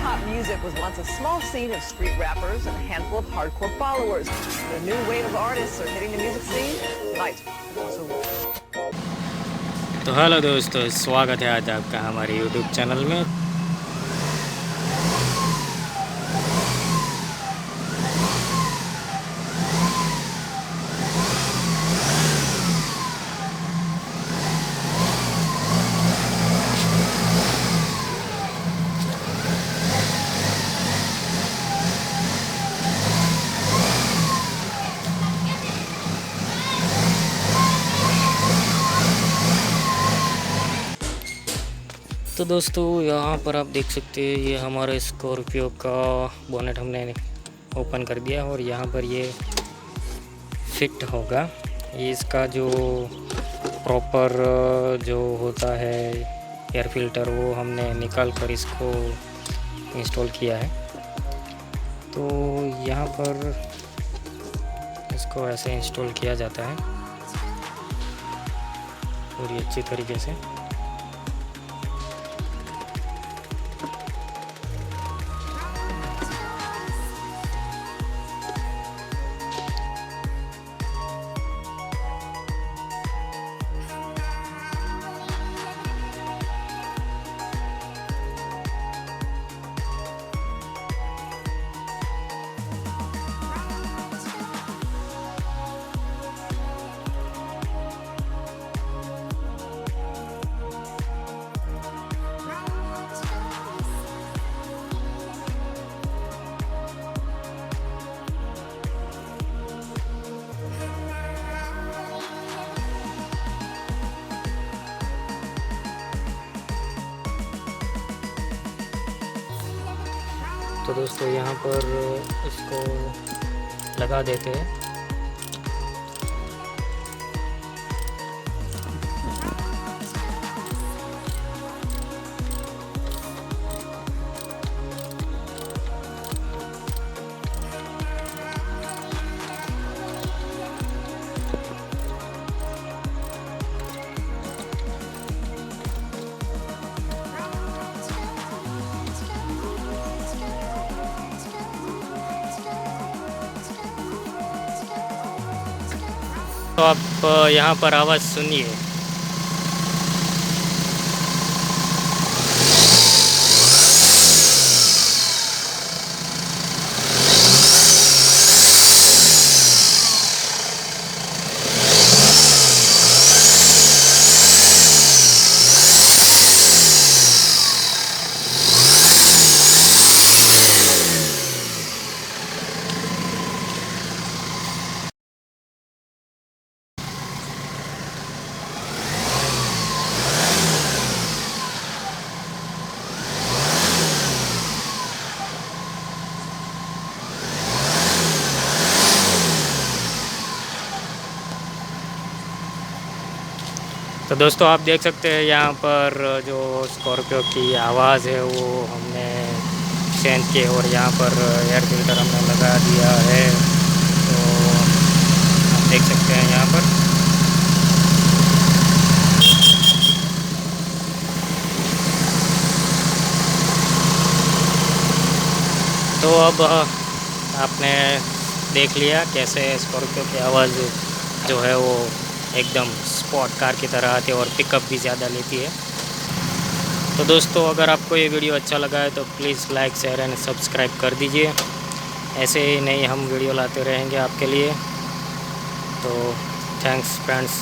Hip-hop music was once a small scene of street rappers and a handful of hardcore followers. The new wave of artists are hitting the music scene tonight. तो hello दोस्तों, स्वागत है आज आपका हमारे YouTube channel में। तो दोस्तों यहाँ पर आप देख सकते हैं, ये हमारे स्कॉर्पियो का बोनेट हमने ओपन कर दिया और यहाँ पर ये फिट होगा। ये इसका जो प्रॉपर जो होता है एयर फिल्टर, वो हमने निकाल कर इसको इंस्टॉल किया है। तो यहाँ पर इसको ऐसे इंस्टॉल किया जाता है पूरी अच्छी तरीके से। तो दोस्तों यहाँ पर इसको लगा देते हैं। तो आप यहाँ पर आवाज़ सुनिए। तो दोस्तों आप देख सकते हैं यहाँ पर जो स्कॉर्पियो की आवाज़ है वो हमने चेंज की और यहाँ पर एयर फिल्टर हमने लगा दिया है। तो आप देख सकते हैं यहाँ पर। तो अब आपने देख लिया कैसे स्कॉर्पियो की आवाज़ जो है वो एकदम स्पोर्ट कार की तरह आती है और पिकअप भी ज़्यादा लेती है। तो दोस्तों अगर आपको ये वीडियो अच्छा लगा है तो please like share and subscribe कर दीजिए। ऐसे ही नई हम वीडियो लाते रहेंगे आपके लिए। तो थैंक्स फ्रेंड्स।